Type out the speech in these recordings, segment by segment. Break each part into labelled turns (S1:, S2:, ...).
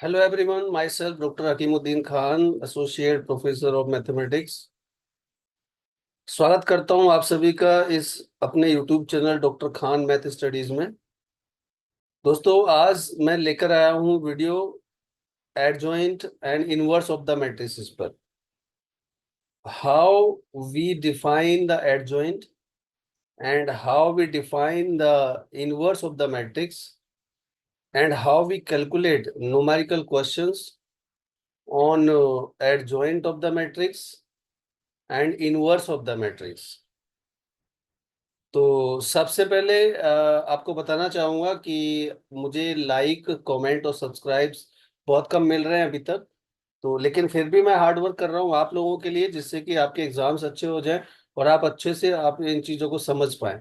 S1: Hello everyone, myself Dr. Hakimuddin Khan, Associate Professor of Mathematics। स्वागत करता हूं आप सभी का इस अपने YouTube channel doctor Khan math studies में। दोस्तों, आज मैं लेकर आया हूं video adjoint and inverse of the matrices पर। How we define the adjoint and how we define the inverse of the matrix and how we calculate numerical questions on adjoint of the matrix and inverse of the matrix. तो सबसे पहले आपको बताना चाहूंगा कि मुझे like comment और subscribes बहुत कम मिल रहे हैं अभी तक। तो लेकिन फिर भी मैं हार्ड वर्क कर रहा हूँ आप लोगों के लिए, जिससे कि आपके एग्जाम्स अच्छे हो जाएं और आप अच्छे से आप इन चीज़ों को समझ पाएं।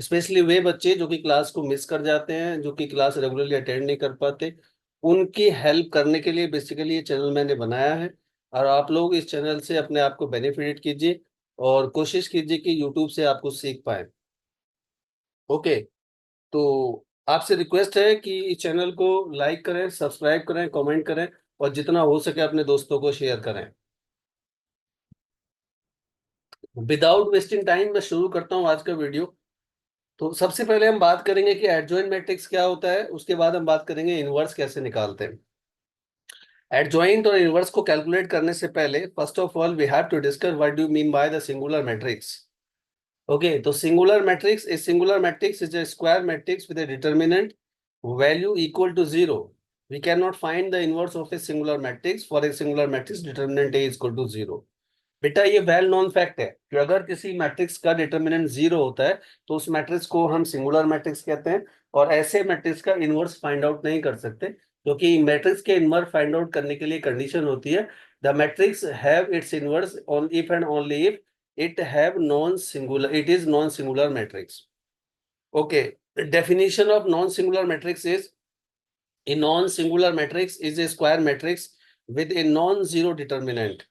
S1: स्पेशली वे बच्चे जो कि क्लास को मिस कर जाते हैं, जो कि क्लास रेगुलरली अटेंड नहीं कर पाते, उनकी हेल्प करने के लिए बेसिकली ये चैनल मैंने बनाया है। और आप लोग इस चैनल से अपने आप को बेनिफिट कीजिए और कोशिश कीजिए कि यूट्यूब से आप कुछ सीख पाएं। ओके। तो आपसे रिक्वेस्ट है कि इस चैनल को लाइक करें, सब्सक्राइब करें, कमेंट करें और जितना हो सके अपने दोस्तों को शेयर करें। विदाउट वेस्टिंग टाइम मैं शुरू करता हूं आज का वीडियो। तो सबसे पहले हम बात करेंगे कि एडजॉइंट मैट्रिक्स क्या होता है, उसके बाद हम बात करेंगे इनवर्स कैसे निकालते हैं। एडजॉइंट और इनवर्स को कैलकुलेट करने से पहले first of all we have to discuss what do mean by the singular matrix. Okay, तो singular matrix is a square matrix with a determinant value equal to zero. We cannot find the inverse of a singular matrix. For a singular matrix, determinant A is equal to zero. बेटा ये well known fact है कि अगर किसी matrix का determinant zero होता है तो उस मैट्रिक्स को हम सिंगुलर मैट्रिक्स कहते हैं। और ऐसे मैट्रिक्स का इनवर्स फाइंड आउट नहीं कर सकते, क्योंकि मैट्रिक्स के इनवर्स फाइंड आउट करने के लिए कंडीशन होती है the matrix have its inverse on if and only if it have non singular it is non singular matrix. Okay, definition of non-singular matrix is a non-singular matrix is a square matrix with a non-zero determinant.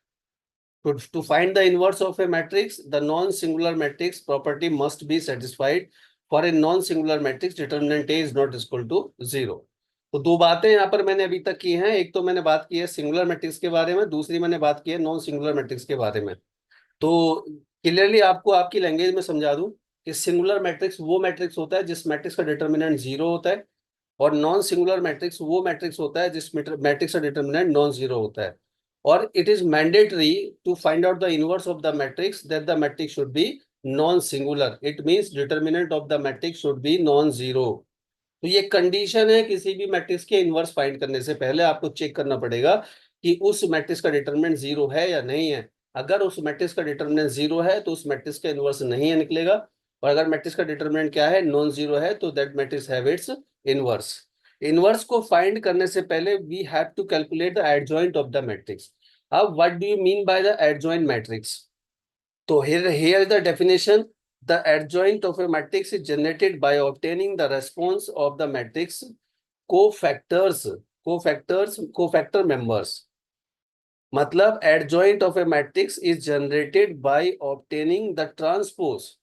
S1: To find the inverse of a matrix, the non-singular matrix property must be satisfied. For a non-singular matrix, determinant A is not equal to zero. तो दो बातें यहाँ पर मैंने अभी तक की हैं। एक तो मैंने बात की है सिंगुलर मैट्रिक्स के बारे में, दूसरी मैंने बात की है नॉन सिंगुलर मैट्रिक्स के बारे में। तो क्लियरली आपको आपकी लैंग्वेज में समझा दूं कि सिंगुलर मैट्रिक्स वो मैट्रिक्स होता है जिस मैट्रिक्स का डिटर्मिनेंट जीरो होता है, और नॉन सिंगुलर मैट्रिक्स वो मैट्रिक्स होता है जिस मैट्रिक्स का डिटर्मिनेंट नॉन जीरो होता है। और it is mandatory to find out the inverse of the matrix that the matrix should be non singular. It means determinant of the matrix should be non zero. तो ये condition है किसी भी matrix के inverse find करने से पहले आपको चेक करना पड़ेगा कि उस मैट्रिक्स का डिटरमिनेंट जीरो है या नहीं है। अगर उस मैट्रिक्स का डिटरमिनेंट जीरो है तो उस मैट्रिक्स का इनवर्स नहीं है निकलेगा। और अगर मैट्रिक्स का डिटरमिनेंट क्या है, नॉन जीरो है, तो that matrix have its inverse. Inverse को फाइंड करने से पहले we have to calculate the adjoint of the matrix. अब what do you mean by the adjoint matrix? तो here is the definition. The adjoint of a matrix is generated by obtaining the response of the matrix cofactors, cofactor members. मतलब adjoint of a matrix is generated by obtaining the transpose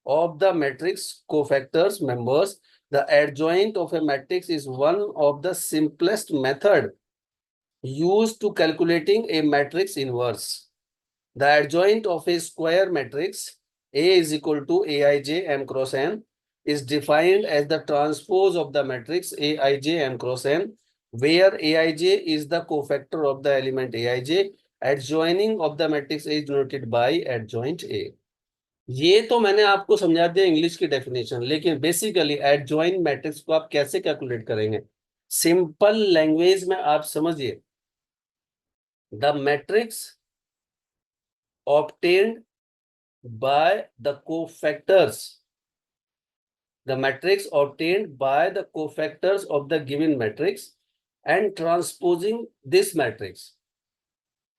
S1: of the matrix cofactors members. The adjoint of a matrix is one of the simplest method used to calculating a matrix inverse. The adjoint of a square matrix A is equal to Aij m cross n is defined as the transpose of the matrix Aij m cross n, where Aij is the cofactor of the element Aij. Adjoining of the matrix A is denoted by adjoint A. ये तो मैंने आपको समझा दिया English की definition, लेकिन basically adjoint matrix को आप कैसे कैलकुलेट करेंगे सिंपल लैंग्वेज में आप समझिए। The matrix obtained by the cofactors, the matrix obtained by the cofactors of the given matrix and transposing this matrix।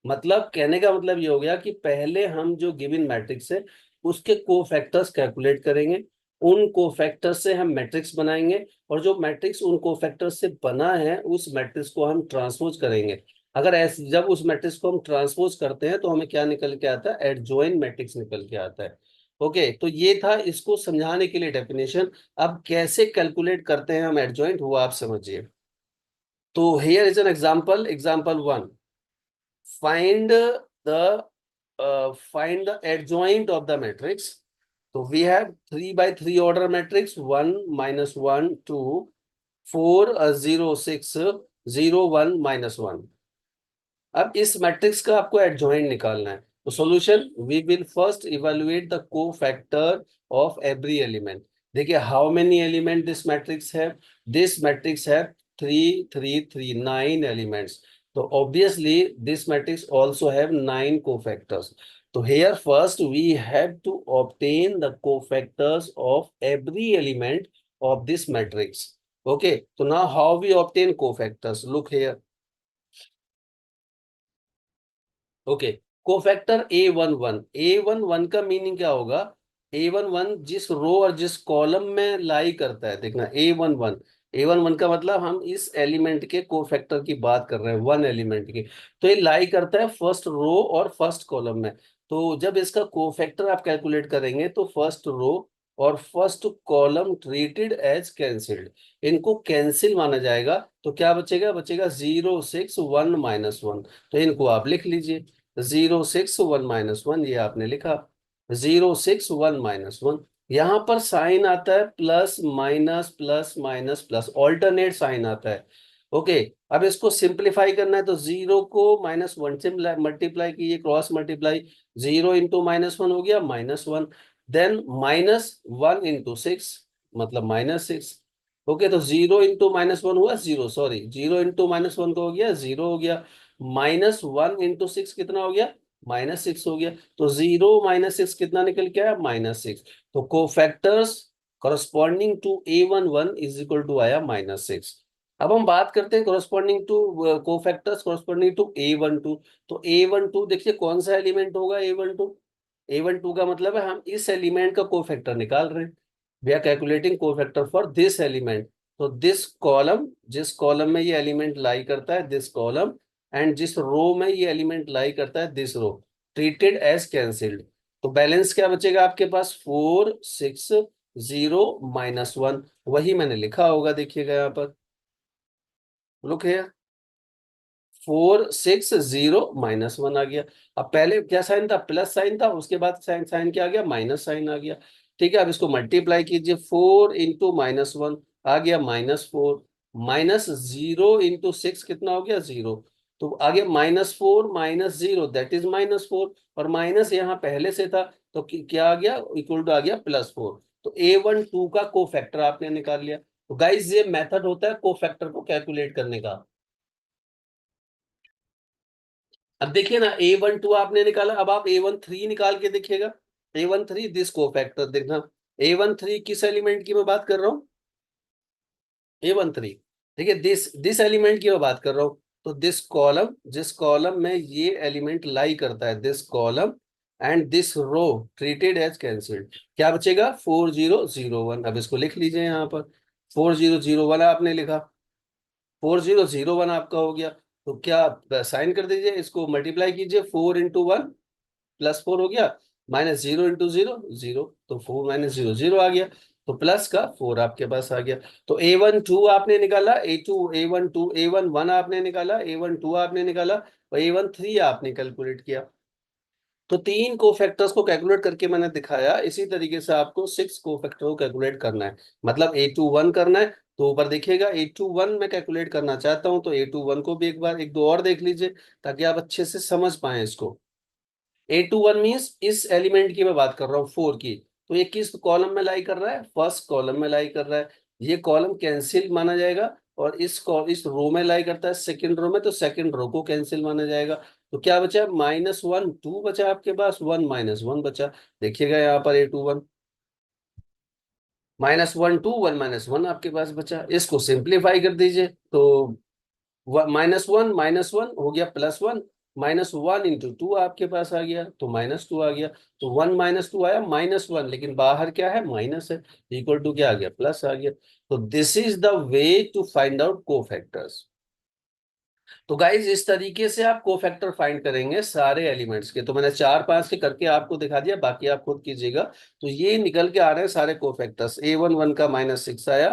S1: मतलब कहने का मतलब ये हो गया कि पहले हम जो गिवन मैट्रिक्स है उसके कोफैक्टर्स कैलकुलेट करेंगे, उन कोफैक्टर्स से हम मैट्रिक्स बनाएंगे, और जो मैट्रिक्स उन कोफैक्टर्स से बना है उस मैट्रिक्स को हम ट्रांसपोज करेंगे। अगर ऐसे जब उस मैट्रिक्स को हम ट्रांसपोज करते हैं तो हमें क्या निकल के आता है, एडजॉइंट मैट्रिक्स निकल के आता है। ओके, तो ये था इसको समझाने के लिए डेफिनेशन। अब कैसे कैलकुलेट करते हैं हम एडजॉइंट, वो आप समझिए। तो here is an example, example 1. Find the adjoint of the matrix. So we have 3 by 3 order matrix, 1 minus 1 2 4 0 6 0 1 minus 1. अब इस मैट्रिक्स का आपको एडजॉइंट निकालना है। तो solution, we will first evaluate the cofactor of every element. देखिए how many element this matrix है। This matrix है 3 3 3 9 एलिमेंट्स। तो obviously this matrix also have 9 cofactors. तो here first we have to obtain the cofactors of every element of this matrix. Okay, so now how we obtain cofactors? Look here. Okay, cofactor A11 का meaning क्या होगा? A11 जिस रो और जिस column में लाई करता है, देखना A11 का मतलब हम इस एलिमेंट के कोफैक्टर की बात कर रहे हैं, वन एलिमेंट की। तो ये लाई करता है फर्स्ट रो और फर्स्ट कॉलम में। तो जब इसका कोफैक्टर आप कैलकुलेट करेंगे तो फर्स्ट रो और first column treated as cancelled, इनको कैंसिल माना जाएगा। तो क्या बचेगा? बचेगा 0 6 1 -1। तो इनको आप लिख लीजिए, 0 6 1 -1, ये आपने लिखा 0 6 1 -1। यहां पर साइन आता है plus minus plus minus plus, alternate sign आता है। ओके, अब इसको सिंप्लीफाई करना है तो 0 को -1 से मल्टीप्लाई कीजिए, क्रॉस मल्टीप्लाई। 0 इंटू -1 हो गया -1, देन -1 इंटू 6 मतलब -6। ओके, तो 0 इंटू -1 हुआ 0, सॉरी 0 इंटू -1 को हो गया 0 हो गया। -1 इंटू 6 कितना हो गया? -6 हो गया। तो 0 -6 कितना निकल के आया? -6। तो cofactors corresponding to A11 is equal to आया -6। अब हम बात करते हैं corresponding to cofactors corresponding to A12। तो A12 देखिए कौन सा एलिमेंट होगा? A12 का मतलब है हम इस एलिमेंट का कोफैक्टर निकाल रहे हैं। We are calculating cofactor for this element. तो दिस कॉलम, जिस कॉलम में ये एलिमेंट लाई करता है दिस कॉलम, एंड जिस रो में ये एलिमेंट लाई करता है this row, treated as cancelled. तो बैलेंस क्या बचेगा आपके पास? 4 6 0 -1। वही मैंने लिखा होगा, देखिएगा यहाँ पर, लुक है 4 6 0 -1 आ गया। अब पहले क्या साइन था? प्लस साइन था, उसके बाद साइन साइन क्या आ गया? माइनस साइन आ गया। ठीक है, अब इसको मल्टीप्लाई कीजिए, 4 इंटू -1 आ गया -4, -0 इंटू 6 कितना हो गया? 0। तो आ गया -4 -0 दैट इज -4, और माइनस यहाँ पहले से था तो क्या आ गया? इक्वल टू आ गया +4। तो A12 का कोफैक्टर आपने निकाल लिया। तो गाइस ये मेथड होता है कोफैक्टर को कैलकुलेट करने का। अब देखिए ना, A12 आपने निकाला, अब आप A13 निकाल के देखिएगा। A13 दिस कोफैक्टर, देखना A13 किस एलिमेंट की मैं बात कर रहा हूँ? A13, ठीक है, दिस दिस एलिमेंट की मैं बात कर रहा हूँ। तो दिस कॉलम, जिस कॉलम में ये एलिमेंट लाई करता है this column, and this row treated as cancelled, क्या बचेगा? 4001। अब इसको लिख लीजिए यहाँ पर, 4001 आपने लिखा, 4001 आपका हो गया। तो क्या साइन कर दीजिए, इसको मल्टीप्लाई कीजिए, 4 इंटू 1 +4 हो गया, -0 इंटू 0 0, तो 4 -0 0 आ गया। तो प्लस का 4 आपके पास आ गया। तो A12 आपने निकाला, A1 आपने निकाला, A12 आपने निकाला, और A13 आपने कैलकुलेट किया। तो 3 कोफैक्टर्स को कैलकुलेट करके मैंने दिखाया। इसी तरीके से आपको 6 कोफैक्टर को कैलकुलेट करना है, मतलब A21 करना है। तो ऊपर देखिएगा A21 में कैलकुलेट करना चाहता हूं, तो A21 को भी एक बार एक दो और देख लीजिए ताकि आप अच्छे से समझ पाए इसको। A21 मीन्स इस एलिमेंट की मैं बात कर रहा हूँ 4 की। तो ये किस कॉलम में लाई कर रहा है? फर्स्ट कॉलम में लाई कर रहा है। ये कॉलम कैंसिल माना जाएगा, और इस रो में लाई करता है सेकंड रो में, तो सेकंड रो को कैंसिल माना जाएगा। तो क्या बचा? -1 2 बचा आपके पास, 1 -1 बचा। देखिएगा यहाँ पर A21 -1 2 1 -1 आपके पास बचा। इसको सिंप्लीफाई कर दीजिए तो -1 हो गया +1, -1 इंटू 2 आपके पास आ गया, तो -2 आ गया। तो 1 -2 आया -1, लेकिन बाहर क्या है? माइनस है, इक्वल टू क्या आ गया? प्लस आ गया। तो this is the way to find out cofactors. तो गाइज इस तरीके से आप कोफैक्टर फाइंड करेंगे सारे एलिमेंट्स के। तो मैंने 4 5 के करके आपको दिखा दिया, बाकी आप खुद कीजिएगा। तो ये निकल के आ रहे हैं सारे कोफैक्टर्स। A11 का -6 आया,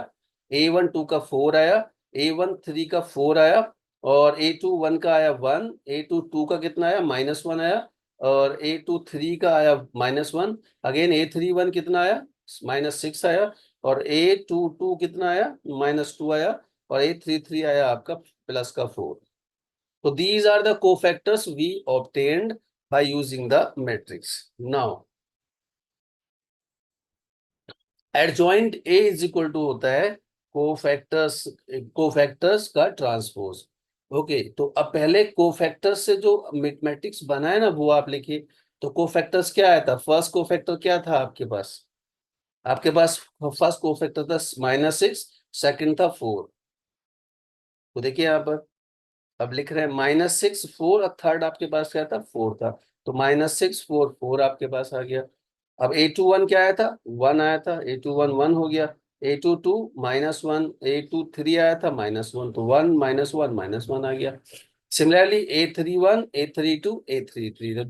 S1: A12 का 4 आया, A1 3 का 4 आया, और A2 1 का आया 1, A2 2 का कितना आया -1 आया, और A2 3 का आया -1, अगेन A3 1 कितना आया -6 आया, और A2 2 कितना आया -2 आया, और A3 3 आया आपका प्लस का 4। So these are the cofactors we obtained by using the matrix. Now adjoint A is equal to होता है कोफैक्टर्स का ट्रांसपोज। ओके, तो अब पहले कोफैक्टर्स से जो मैट्रिक्स बना है ना वो आप लिखिए। तो कोफैक्टर्स क्या आया था, फर्स्ट कोफैक्टर क्या था आपके पास फर्स्ट कोफैक्टर था -6, सेकंड था 4। तो देखिए यहाँ पर अब लिख रहे हैं -6 4, और थर्ड आपके पास क्या था 4 था। तो -6 4 4 आपके पास आ गया। अब A21 क्या आया था 1 आया था, A21 1 हो गया। A22 -1, A23 आया था -1, तो 1 -1 -1 आ गया। Similarly, A31, A32, A33. So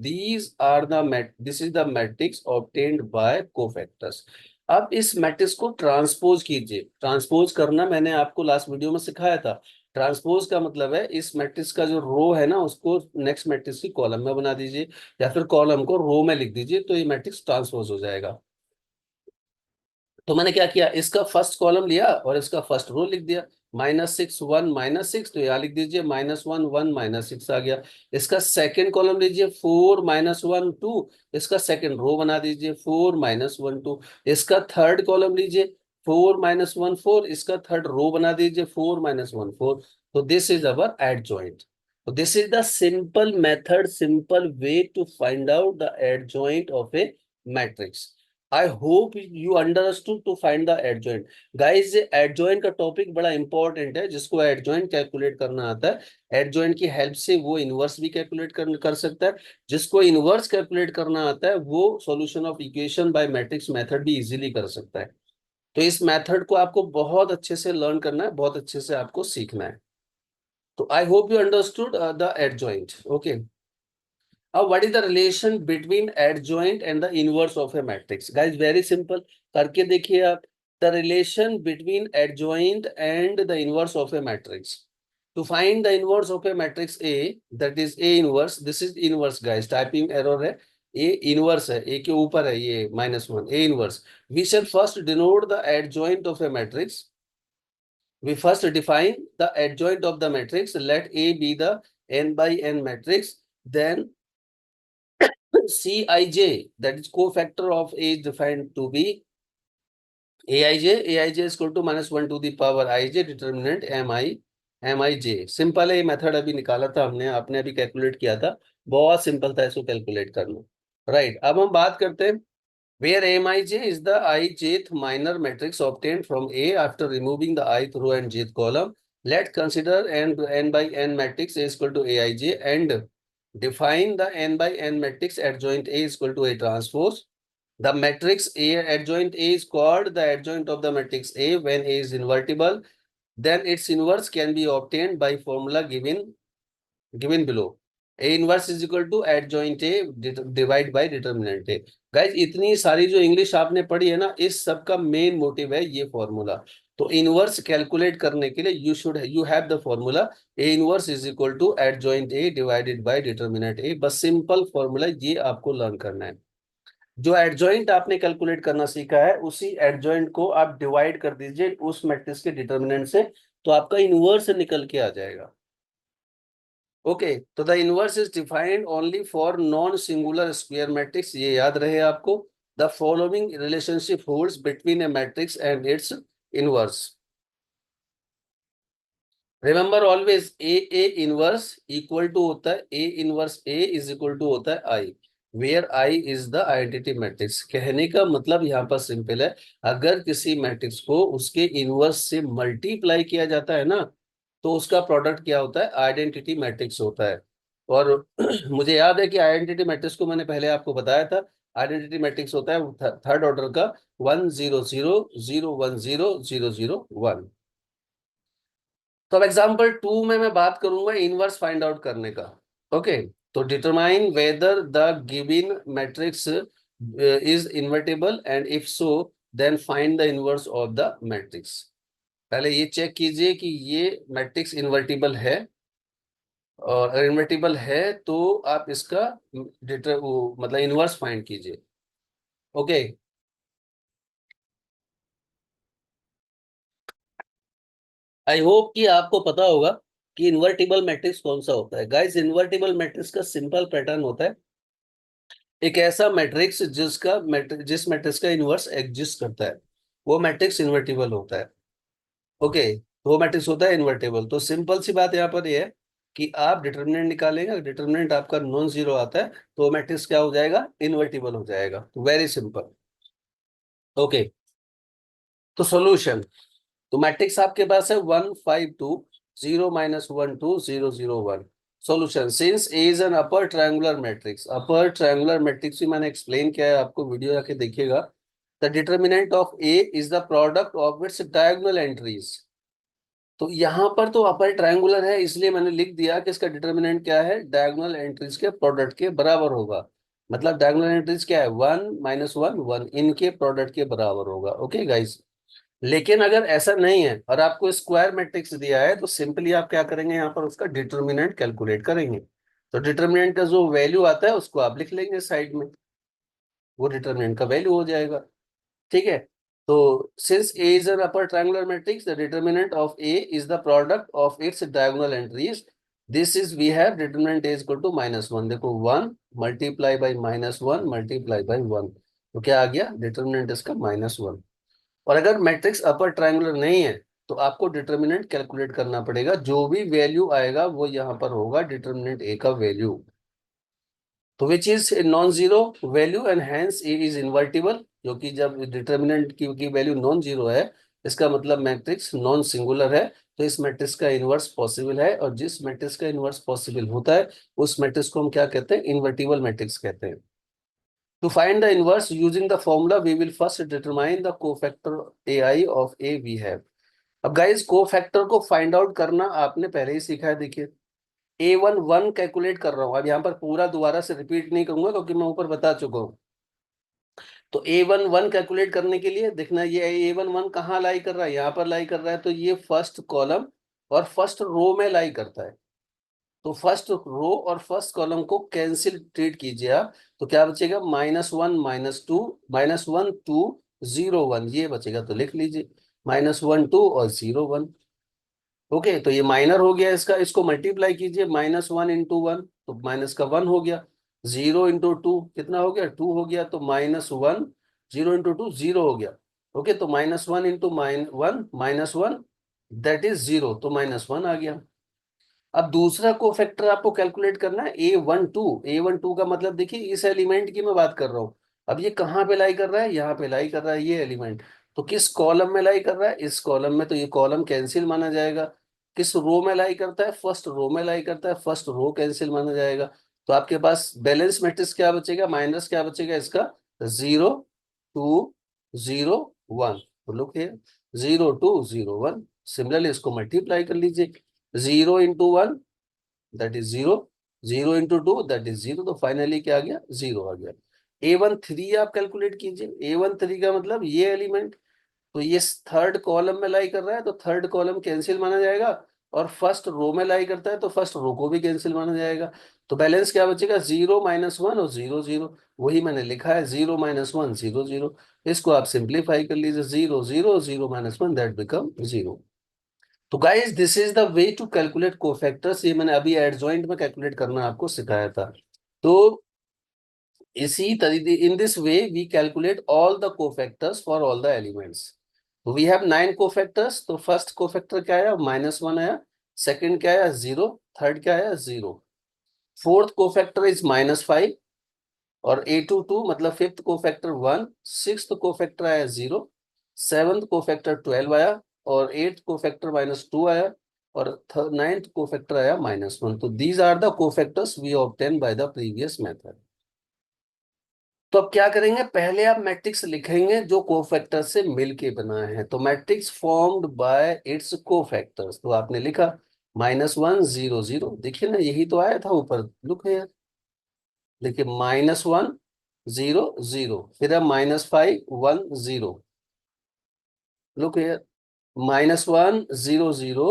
S1: this is the matrix obtained by cofactors. अब इस मैट्रिक्स को ट्रांसपोज कीजिए। ट्रांसपोज करना मैंने आपको लास्ट वीडियो में सिखाया था। ट्रांसपोज का मतलब है इस मैट्रिक्स का जो रो है ना उसको नेक्स्ट मैट्रिक्स की कॉलम में बना दीजिए, या फिर कॉलम को रो में लिख दीजिए, तो ये मैट्रिक्स ट्रांसपोज हो जाएगा। तो मैंने क्या किया, इसका फर्स्ट कॉलम लिया और इसका फर्स्ट रो लिख दिया। -6 1 -6, तो यहाँ लिख दीजिए -1 1 -6 आ गया। इसका सेकंड कॉलम लीजिए 4 -1 2, इसका सेकंड रो बना दीजिए 4 -1 2। इसका थर्ड कॉलम लीजिए 4 -1 4, इसका थर्ड रो बना दीजिए 4 -1 4। तो this is our adjoint. So this is the simple method, simple way to find out the adjoint of a matrix. I hope you understood to find the adjoint. Guys, ये adjoint का topic बड़ा important है। जिसको adjoint calculate करना आता है, adjoint की help से वो इनवर्स भी कैलकुलेट कर सकता है। जिसको इनवर्स कैलकुलेट करना आता है वो solution of equation by matrix method भी इजीली कर सकता है। तो इस मेथड को आपको बहुत अच्छे से लर्न करना है, बहुत अच्छे से आपको सीखना है। तो I hope you understood the adjoint. Okay. What is the relation between adjoint and the inverse of a matrix? Guys, very simple. करके देखिए आप। The relation between adjoint and the inverse of a matrix. To find the inverse of a matrix A, that is A inverse. This is inverse, guys. Typing error है। A inverse है, A के ऊपर है ये -1, A inverse. We shall first denote the adjoint of a matrix. We first define the adjoint of the matrix. Let A be the n by n matrix. Then Cij, that is cofactor of A, is defined to be Aij is equal to -1 to the power ij, determinant Mij। Simple है ये method, अभी निकाला था हमने, आपने अभी calculate किया था। बहुत सिंपल था इसको कैलकुलेट करना। राइट, अब हम बात करते हैं where Mij is the ijth minor matrix obtained from A after removing the ith row and jth column. Let's consider n by n matrix A is equal to Aij and define the n by n matrix adjoint A is equal to A transpose. The matrix A adjoint A is called the adjoint of the matrix A when A is invertible. Then its inverse can be obtained by formula given below. A inverse is equal to adjoint A divide by determinant A. Guys इतनी सारी जो English आपने पढ़ी है ना, इस सब का मेन मोटिव है ये फॉर्मूला। तो इनवर्स कैलकुलेट करने के लिए you have the formula A inverse is equal to adjoint A divided by determinant A. बस सिंपल फॉर्मूला ये आपको लर्न करना है। जो एडजॉइंट आपने कैलकुलेट करना सीखा है उसी एडजॉइंट को आप डिवाइड कर दीजिए उस मैट्रिक्स के डिटरमिनेंट से, तो आपका इनवर्स निकल के आ जाएगा। ओके, तो the inverse is defined only for non singular square matrix, ये याद रहे आपको। The following relationship holds between A matrix and its inverse. Remember always A inverse equal to होता है A inverse A is equal to होता है I, where I is the identity matrix. कहने का मतलब यहाँ पर सिंपल है, अगर किसी मैट्रिक्स को उसके इनवर्स से मल्टीप्लाई किया जाता है ना, तो उसका प्रोडक्ट क्या होता है, आइडेंटिटी मैट्रिक्स होता है। और मुझे याद है कि आइडेंटिटी मैट्रिक्स को मैंने पहले आपको बताया था। आइडेंटिटी मैट्रिक्स होता है थर्ड ऑर्डर का 1 0 0 0 1 0 0 0 1। तो अब एग्जाम्पल 2 में मैं बात करूंगा इनवर्स फाइंड आउट करने का। ओके, तो determine whether the given matrix is invertible and if so then find the inverse of the matrix. पहले ये चेक कीजिए कि ये मैट्रिक्स इन्वर्टिबल है, और अगर इन्वर्टिबल है तो आप इसका मतलब इनवर्स फाइंड कीजिए। ओके। आई होप कि आपको पता होगा कि इन्वर्टिबल मैट्रिक्स कौन सा होता है। गाइस, इन्वर्टिबल मैट्रिक्स का सिंपल पैटर्न होता है एक ऐसा मैट्रिक्स जिस मैट्रिक्स का इनवर्स एग्जिस्ट करता है, वो मैट्रिक्स इन्वर्टिबल होता है। ओके, तो वो मैट्रिक्स होता है इन्वर्टिबल। तो सिंपल सी बात यहाँ पर ये है कि आप डिटर्मिनेंट निकालेंगे, डिटर्मिनेंट आपका नॉन जीरो आता है तो मैट्रिक्स क्या हो जाएगा, इन्वर्टिबल हो जाएगा। तो वेरी सिंपल। ओके, तो सॉल्यूशन, तो मैट्रिक्स आपके पास है 1 5 2 0 - 1 2 0 0 1। Solution, since A is an upper triangular matrix, upper triangular matrix भी मैंने एक्सप्लेन किया है आपको, वीडियो जाके देखिएगा। The determinant of A is the product of its diagonal entries. तो यहाँ पर तो अपर ट्रायंगुलर है, इसलिए मैंने लिख दिया कि इसका डिटर्मिनेंट क्या है, डायगोनल एंट्रीज के प्रोडक्ट के बराबर होगा। मतलब डायगोनल एंट्रीज क्या है, 1 - 1 1, इनके प्रोडक्ट के बराबर होगा। Okay guys. लेकिन अगर ऐसा नहीं है और आपको स्क्वायर मैट्रिक्स दिया है तो सिंपली आप क्या करेंगे, यहाँ पर उसका डिटर्मिनेंट कैलकुलेट करेंगे। तो डिटर्मिनेंट का जो वैल्यू आता है उसको आप लिख लेंगे साइड में, वो डिटर्मिनेंट का वैल्यू हो जाएगा। ठीक है। तो since A is an upper triangular matrix, the determinant of A is the product of its diagonal entries. This is we have determinant A is equal to -1। देखो 1 × -1 × 1 तो क्या आ गया, डिटर्मिनेंट इसका -1। और अगर मैट्रिक्स अपर ट्रायंगुलर नहीं है तो आपको डिटर्मिनेंट कैलकुलेट करना पड़ेगा, जो भी वैल्यू आएगा वो यहाँ पर होगा डिटर्मिनेंट ए का वैल्यू। तो which is non zero value and hence A is invertible, क्योंकि जब डिटर्मिनेंट की वैल्यू नॉन जीरो है इसका मतलब मैट्रिक्स नॉन सिंगुलर है। तो इस मैट्रिक्स का इन्वर्स पॉसिबल है, और जिस मैट्रिक्स का इन्वर्स पॉसिबल होता है उस मैट्रिक्स को हम क्या कहते हैं, इन्वर्टिबल मैट्रिक्स कहते हैं। To find the inverse using the formula, we will first determine the cofactor AI of A we have. अब गाइस, कोफैक्टर को फाइंड आउट करना आपने पहले ही सीखा है। देखिए A11 कैलकुलेट कर रहा हूं, अब यहाँ पर पूरा दोबारा से रिपीट नहीं करूंगा क्योंकि मैं ऊपर बता चुका हूँ। तो A11 कैलकुलेट करने के लिए देखना, ये A11 कहाँ लाई कर रहा है, यहाँ पर लाई कर रहा है, तो ये फर्स्ट कॉलम और फर्स्ट रो में लाई करता है। तो फर्स्ट रो और फर्स्ट कॉलम को कैंसिल ट्रीट कीजिए आप, तो क्या बचेगा, -1 -2 -1 2 0 1, ये बचेगा। तो लिख लीजिए -1 2 और 0 1। ओके, तो ये माइनर हो गया इसका, इसको मल्टीप्लाई कीजिए, -1 × 1 तो माइनस का 1 हो गया, 0 × 2 कितना हो गया, 2 हो गया, तो -1, 0 × 2 0 हो गया। ओके, तो -1 × 1 -1 दैट इज 0, तो -1 आ गया। अब दूसरा कोफैक्टर आपको कैलकुलेट करना है A12 का मतलब देखिए इस एलिमेंट की मैं बात कर रहा हूँ। अब ये कहाँ पे लाई कर रहा है, यहाँ पे लाई कर रहा है ये एलिमेंट। तो किस कॉलम में लाई कर रहा है, इस कॉलम में, तो ये कॉलम कैंसिल माना जाएगा। किस रो में लाई करता है, फर्स्ट रो में लाई करता है, फर्स्ट रो कैंसिल माना जाएगा। तो आपके पास बैलेंस मैट्रिक्स क्या बचेगा, माइनस क्या बचेगा इसका, 0 2 0 1। तो लुक है 0 2 0 1। सिमिलरली इसको मल्टीप्लाई कर लीजिए, 0 × 1 दैट इज 0, 0 × 2 दैट इज 0, तो फाइनली क्या आ गया, 0 आ गया। A13 आप कैलकुलेट कीजिए, A13 का मतलब ये एलिमेंट, तो ये थर्ड कॉलम में लाई कर रहा है तो थर्ड कॉलम कैंसिल माना जाएगा, और फर्स्ट रो में लाई करता है तो फर्स्ट रो को भी कैंसिल माना जाएगा। तो बैलेंस क्या बचेगा, 0 - 1 और 0 0, वही मैंने लिखा है 0 - 1 0 0। इसको आप सिंप्लीफाई कर लीजिए, 0 0 0 - 1 दैट बिकम 0। तो guys, this is the way to calculate cofactors, ये मैंने अभी एडजॉइंट में कैलकुलेट करना आपको सिखाया था। तो इसी तरीके, in this way we calculate all the cofactors for all the elements. We have 9 cofactors. तो फर्स्ट कोफैक्टर क्या आया, -1 आया, सेकंड क्या आया, 0, थर्ड क्या आया, 0, फोर्थ कोफैक्टर इज -5, और A22 मतलब फिफ्थ कोफैक्टर 1, सिक्स्थ कोफैक्टर आया 0, सेवंथ कोफैक्टर 12 आया, और एट्थ कोफैक्टर -2 आया, और नाइन्थ कोफैक्टर आया -1। तो these are the cofactors we obtain by the previous method. तो अब क्या करेंगे, पहले आप मैट्रिक्स लिखेंगे जो कोफैक्टर से मिलके बना है। तो matrix formed by it's cofactors, तो आपने लिखा -1 0 0, देखिए ना यही तो आया था ऊपर, लुक है, देखिए -1 0 0, फिर अब -5 1 0, लुक हियर, -1 0 0,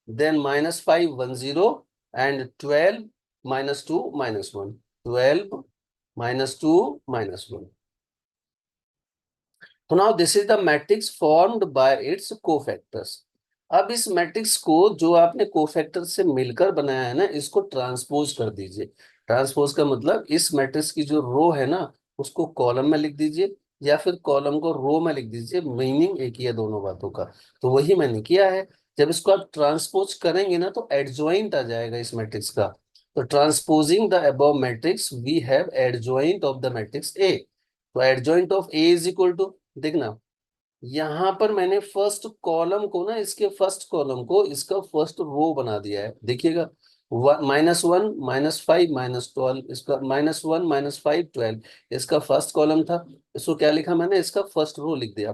S1: then -5 1 0, and 12 -2 -1, 12 -2 -1. तो now this is the matrix formed by it's cofactors. अब इस मैट्रिक्स को जो आपने कोफैक्टर से मिलकर बनाया है ना, इसको ट्रांसपोज कर दीजिए। ट्रांसपोज का मतलब इस मैट्रिक्स की जो रो है ना, उसको कॉलम में लिख दीजिए, या फिर कॉलम को रो में लिख दीजिए। मीनिंग एक ही है दोनों बातों का। तो वही मैंने किया है। जब इसको आप ट्रांसपोज करेंगे ना, तो एडजॉइंट आ जाएगा इस मैट्रिक्स का। तो transposing the above matrix we have adjoint of the matrix A. तो adjoint of A is equal to, देखना यहां पर मैंने फर्स्ट कॉलम को ना, इसके फर्स्ट कॉलम को इसका फर्स्ट रो बना दिया है। देखिएगा, -1 -5 -12, इसका -1 -5 12, इसका फर्स्ट कॉलम था। इसको क्या लिखा मैंने, इसका फर्स्ट रो लिख दिया।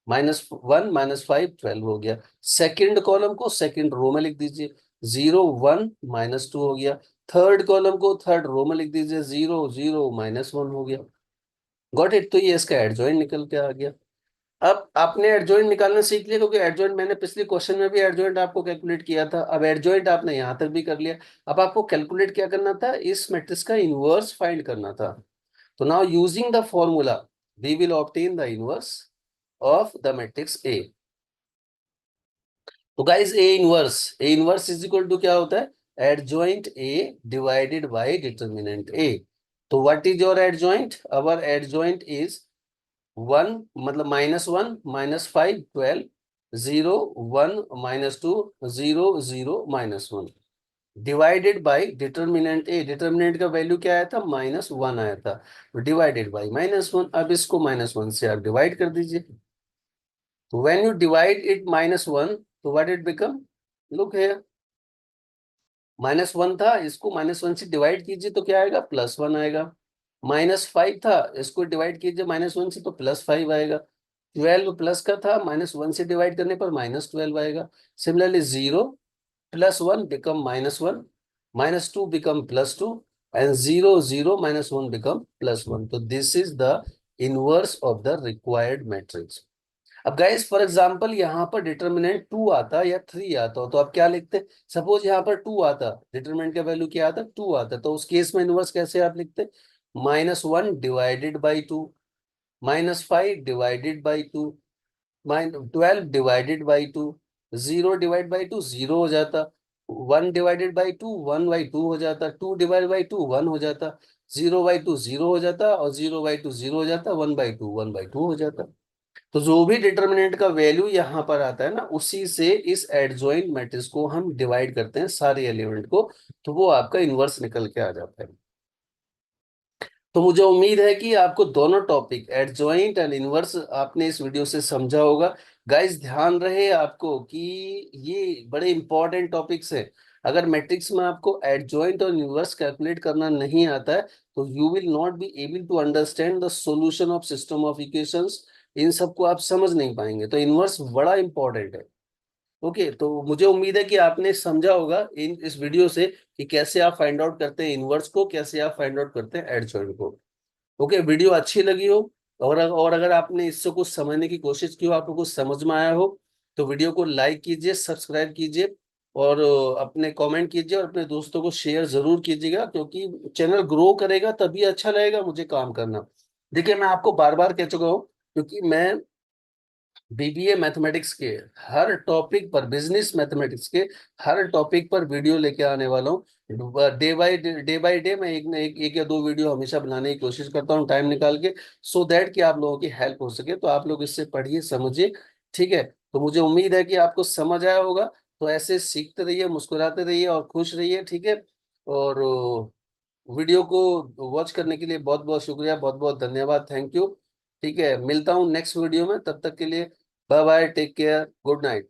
S1: -1 -5 12 हो गया। सेकंड कॉलम को सेकंड रो में लिख दीजिए, 0 1 -2 हो गया। थर्ड कॉलम को थर्ड रो में लिख दीजिए, 0 0 -1 हो गया। Got it. तो ये इसका एडजॉइंट निकल के आ गया। अब आपने एडजॉइंट निकालना सीख लिया, क्योंकि एडजॉइंट मैंने पिछले क्वेश्चन में भी एडजॉइंट आपको कैलकुलेट किया था। अब एडजॉइंट आपने यहां तक भी कर लिया। अब आपको कैलकुलेट क्या करना था, इस मैट्रिक्स का इनवर्स फाइंड करना था। तो now using the formula we will obtain the inverse of the matrix A. तो guys A inverse is equal to क्या होता है, adjoint A divided by determinant A. तो what is your adjoint, our adjoint is 1 मतलब -1 -5 12, 0 1 -2 0 0 -1, divided by determinant A. Determinant का value क्या आया था, -1 आया था। Divided by -1। अब इसको -1 से आप डिवाइड कर दीजिए। तो व्हेन यू डिवाइड इट -1, तो what it become, look here, -1 था, इसको -1 से डिवाइड कीजिए तो क्या आएगा, +1 आएगा। -5 था, इसको डिवाइड कीजिए -1 से तो +5 आएगा। 12 प्लस का था, -1 से डिवाइड करने पर -12 आएगा। Similarly 0 +1 become -1, -2 become +2, and 0 0 -1 become +1। तो this is the inverse of the required matrix. अब गाइस फॉर एग्जांपल यहाँ पर डिटर्मिनेंट 2 आता या 3 आता, तो आप क्या लिखते, सपोज यहाँ पर 2 आता, डिटर्मिनेंट का वैल्यू क्या आता, 2 आता, तो उस केस में इनवर्स कैसे आप लिखते, -1 divided by 2, -5 divided by 2, -12 divided by 2, 0 divide by 2 0 हो जाता, 1 डिवाइडेड बाई 2 1 बाई 2 हो जाता, 2 डिवाइड बाई 2 1 हो जाता, 0 बाई 2 0 हो जाता, और 0 बाई 2 0 हो जाता, 1 बाई 2 1 बाई 2 हो जाता। तो जो भी डिटर्मिनेंट का वैल्यू यहाँ पर आता है ना, उसी से इस एडजॉइंट मैट्रिक्स को हम डिवाइड करते हैं सारे एलिमेंट को, तो वो आपका इनवर्स निकल के आ जाता है। तो मुझे उम्मीद है कि आपको दोनों टॉपिक एडजॉइंट एंड इनवर्स आपने इस वीडियो से समझा होगा। गाइस ध्यान रहे आपको कि ये बड़े इंपॉर्टेंट टॉपिक्स हैं। अगर मैट्रिक्स में आपको एडजॉइंट और इनवर्स कैलकुलेट करना नहीं आता है, तो you will not be able to understand the solution of system of equations. इन सबको आप समझ नहीं पाएंगे। तो इनवर्स बड़ा इंपॉर्टेंट है। ओके, तो मुझे उम्मीद है कि आपने समझा होगा इन इस वीडियो से कि कैसे आप फाइंड आउट करते हैं इनवर्स को, कैसे आप फाइंड आउट करते हैं एडजॉइंट को। ओके, वीडियो अच्छी लगी हो, और अगर आपने इससे कुछ समझने की कोशिश की हो, आपको कुछ समझ में आया हो, तो वीडियो को लाइक कीजिए, सब्सक्राइब कीजिए, और अपने कमेंट कीजिए, और अपने दोस्तों को शेयर जरूर कीजिएगा, क्योंकि चैनल ग्रो करेगा तभी अच्छा लगेगा मुझे काम करना। देखिए, मैं आपको बार बार कह चुका हूँ, क्योंकि मैं बीबीए मैथमेटिक्स के हर टॉपिक पर, बिजनेस मैथमेटिक्स के हर टॉपिक पर वीडियो लेके आने वाला हूँ। डे बाय डे मैं एक या दो वीडियो हमेशा बनाने की कोशिश करता हूँ टाइम निकाल के, सो दैट कि आप लोगों की हेल्प हो सके। तो आप लोग इससे पढ़िए, समझिए, ठीक है। तो मुझे उम्मीद है कि आपको समझ आया होगा। तो ऐसे सीखते रहिए, मुस्कुराते रहिए और खुश रहिए, ठीक है। और वीडियो को वॉच करने के लिए बहुत बहुत शुक्रिया, बहुत बहुत धन्यवाद, थैंक यू। ठीक है, मिलता हूँ नेक्स्ट वीडियो में, तब तक के लिए bye bye, take care, good night.